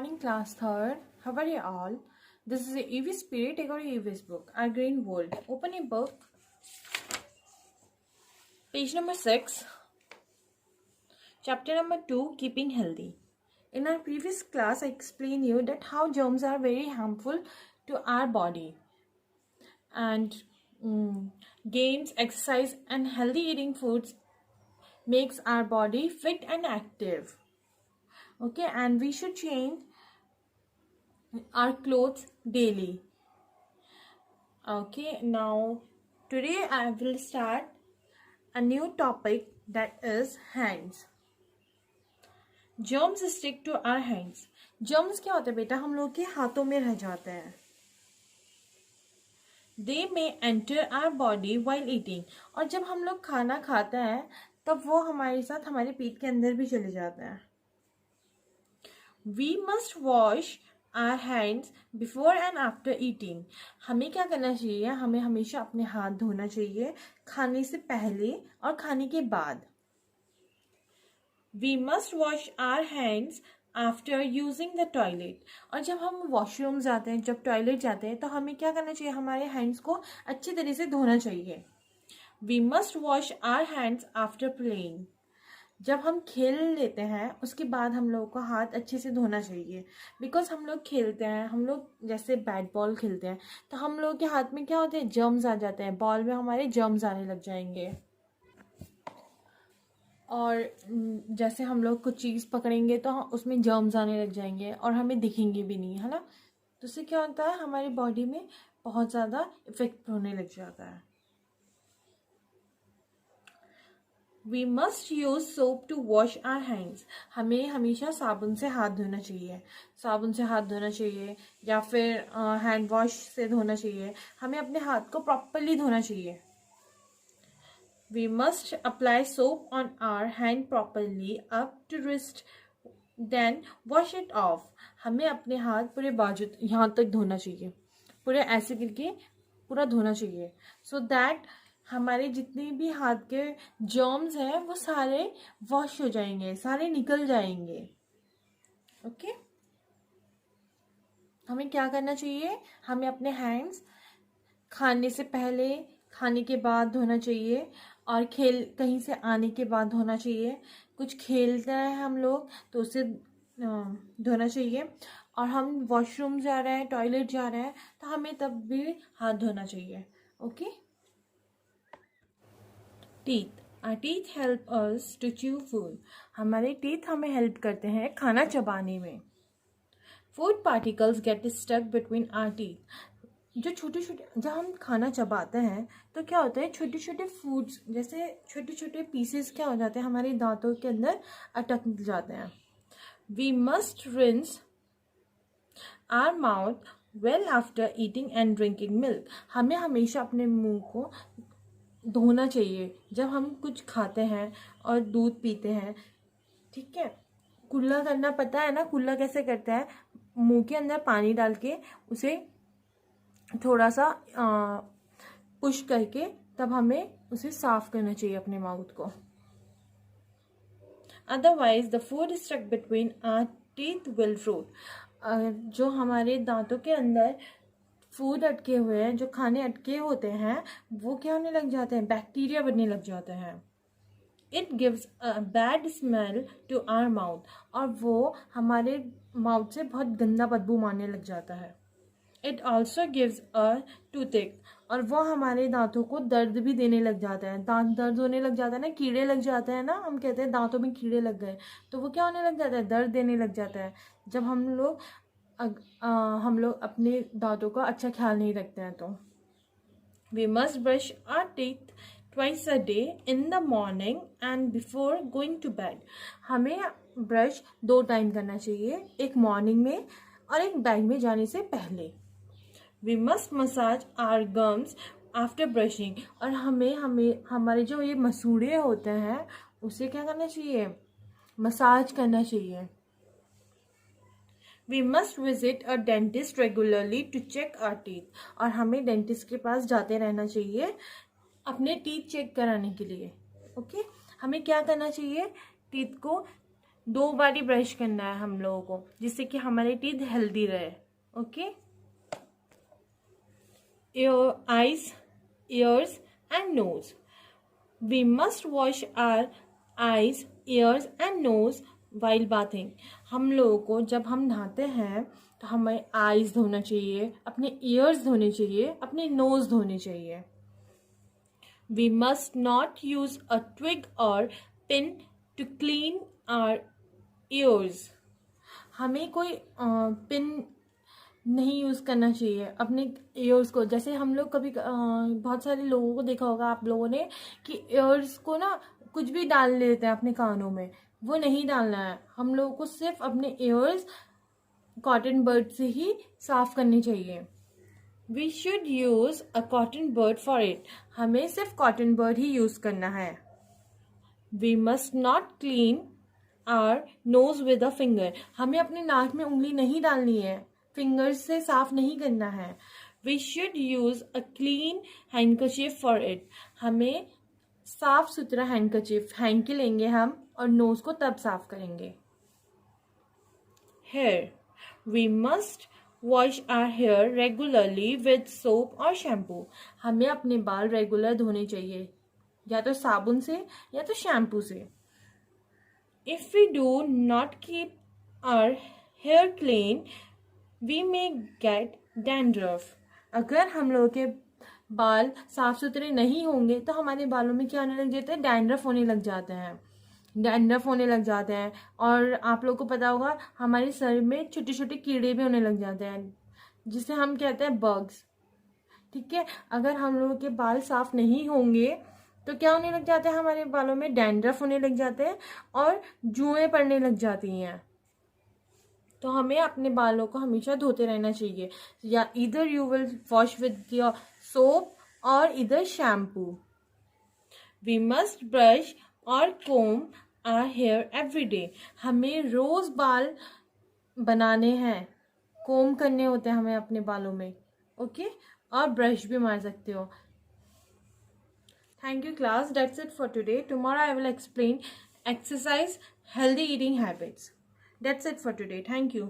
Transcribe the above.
Morning class third. How are you all? This is EV Spirit. Take out your EV's book. Our Green World. Open your book. Page number 6. Chapter number 2. Keeping healthy. In our previous class, I explained you that how germs are very harmful to our body. And games, exercise and healthy eating foods makes our body fit and active. Okay, and we should change our clothes daily. Okay, now today I will start a new topic, that is hands. Germs stick to our hands. Germs क्या होते हैं बेटा? हम लोग के हाथों में रह जाते हैं. They may enter our body while eating. और जब हम लोग खाना खाते हैं तब वो हमारे साथ हमारे पेट के अंदर भी चले जाते हैं. We must wash our hands before and after eating. हमें क्या करना चाहिए? हमें हमेशा अपने हाथ धोना चाहिए खाने से पहले और खाने के बाद. We must wash our hands after using the toilet. और जब हम वॉशरूम जाते हैं, जब टॉयलेट जाते हैं, तो हमें क्या करना चाहिए? हमारे हैंड्स को अच्छी तरह से धोना चाहिए. We must wash our hands after playing. जब हम खेल लेते हैं उसके बाद हम लोगों को हाथ अच्छे से धोना चाहिए. बिकॉज हम लोग खेलते हैं, हम लोग जैसे बैट बॉल खेलते हैं तो हम लोगों के हाथ में क्या होते हैं? जर्म्स आ जाते हैं. बॉल में हमारे जर्म्स आने लग जाएंगे. और जैसे हम लोग कुछ चीज़ पकड़ेंगे तो उसमें जर्म्स आने लग जाएंगे और हमें दिखेंगे भी नहीं, है ना. तो उससे क्या होता है? हमारी बॉडी में बहुत ज़्यादा इफेक्ट होने लग जाता है. We must use soap to wash our hands. हमें हमेशा साबुन से हाथ धोना चाहिए. साबुन से हाथ धोना चाहिए या फिर हैंड वॉश से धोना चाहिए. हमें अपने हाथ को प्रॉपरली धोना चाहिए. We must apply soap on our hand properly up to wrist, then wash it off. हमें अपने हाथ पूरे बाजू यहाँ तक धोना चाहिए. पूरे ऐसे करके पूरा धोना चाहिए. So that हमारे जितने भी हाथ के जर्म्स हैं वो सारे वॉश हो जाएंगे, सारे निकल जाएंगे. ओके, हमें क्या करना चाहिए? हमें अपने हैंड्स खाने से पहले, खाने के बाद धोना चाहिए और कहीं से आने के बाद धोना चाहिए. कुछ खेलते हैं हम लोग तो उसे धोना चाहिए. और हम वॉशरूम जा रहे हैं, टॉयलेट जा रहे हैं तो हमें तब भी हाथ धोना चाहिए. Okay. Teeth. Our teeth help us to chew food. हमारे टीथ हमें हेल्प करते हैं खाना चबाने में. Food particles get stuck between our teeth. जो छोटे छोटे, जब हम खाना चबाते हैं तो क्या होता है? छोटे छोटे फूड्स जैसे छोटे छोटे पीसेस क्या हो जाते हैं? हमारे दांतों के अंदर अटक जाते हैं. We must rinse our mouth well after eating and drinking milk. हमें हमेशा अपने मुंह को धोना चाहिए जब हम कुछ खाते हैं और दूध पीते हैं. ठीक है. कुल्ला करना पता है ना? कुल्ला कैसे करता है? मुंह के अंदर पानी डाल के उसे थोड़ा सा पुश करके तब हमें उसे साफ करना चाहिए अपने माउथ को. Otherwise the food stuck between our teeth will rot. जो हमारे दांतों के अंदर फूड अटके हुए हैं, जो खाने अटके होते हैं, वो क्या होने लग जाते हैं? बैक्टीरिया बनने लग जाते हैं. It gives a bad smell to our mouth. और वो हमारे माउथ से बहुत गंदा बदबू मारने लग जाता है. It also gives a toothache. और वो हमारे दांतों को दर्द भी देने लग जाता है. दांत दर्द होने लग जाता है ना, कीड़े लग जाते हैं ना, हम कहते हैं दांतों में कीड़े लग गए, तो वो क्या होने लग जाता है? दर्द देने लग जाता है. जब हम लोग अपने दांतों का अच्छा ख्याल नहीं रखते हैं तो. We must brush our teeth twice a day in the morning and before going to bed. हमें ब्रश 2 टाइम करना चाहिए, एक मॉर्निंग में और एक बेड में जाने से पहले. We must massage our gums after brushing. और हमें हमारे जो ये मसूड़े होते हैं उसे क्या करना चाहिए? मसाज करना चाहिए. We must visit a dentist regularly to check our teeth. और हमें डेंटिस्ट के पास जाते रहना चाहिए अपने टीथ चेक कराने के लिए. ओके. हमें क्या करना चाहिए? टीथ को 2 बार ही ब्रश करना है हम लोगों को, जिससे कि हमारे टीथ हेल्दी रहे। Okay, eyes, ears and nose. We must wash our eyes, ears and nose while bathing. हम लोगों को जब हम नहाते हैं तो हमें आईज धोना चाहिए, अपने ईयर्स धोने चाहिए, अपने नोज धोने चाहिए। We must not use a twig or pin to clean our ears. हमें कोई पिन नहीं यूज़ करना चाहिए अपने ईयर्स को। जैसे हम लोग कभी बहुत सारे लोगों को देखा होगा आप लोगों ने कि ईयर्स को ना कुछ भी डाल लेते हैं अपने कानों में, वो नहीं डालना है। हम लोगों को सिर्फ अपने ईयर्स कॉटन बड से ही साफ करने चाहिए। We should use a cotton bud for it. हमें सिर्फ कॉटन बड ही यूज करना है। We must not clean our nose with a finger. हमें अपने नाक में उंगली नहीं डालनी है, फिंगर से साफ नहीं करना है। We should use a clean handkerchief for it. हमें साफ सुथरा हैंडकरचीफ, हैंकी लेंगे हम और नोज को तब साफ करेंगे। Hair. We must wash our hair regularly with soap और शैम्पू। हमें अपने बाल रेगुलर धोने चाहिए, या तो साबुन से या तो शैम्पू से। If we do not keep our hair clean we may get dandruff. अगर हम लोगों के बाल साफ सुथरे नहीं होंगे तो हमारे बालों में क्या होने लग जाता है, डैंड्रफ होने लग जाते हैं, डैंड्रफ होने लग जाते हैं। और आप लोग को पता होगा हमारे सर में छोटे छोटे कीड़े भी होने लग जाते हैं, जिसे हम कहते हैं बग्स। ठीक है, अगर हम लोगों के बाल साफ नहीं होंगे तो क्या होने लग जाता है, हमारे बालों में डैंड्रफ होने लग जाते हैं और जुएं पड़ने लग जाती हैं। तो हमें अपने बालों को हमेशा धोते रहना चाहिए, या इधर you will wash with your soap और इधर शैम्पू। वी मस्ट ब्रश और कोम आवर हेयर एवरी डे। हमें रोज बाल बनाने हैं, कोम करने होते हैं हमें अपने बालों में। ओके, और ब्रश भी मार सकते हो। Thank you class, that's it for today. Tomorrow I will explain exercise, healthy eating habits. That's it for today. Thank you.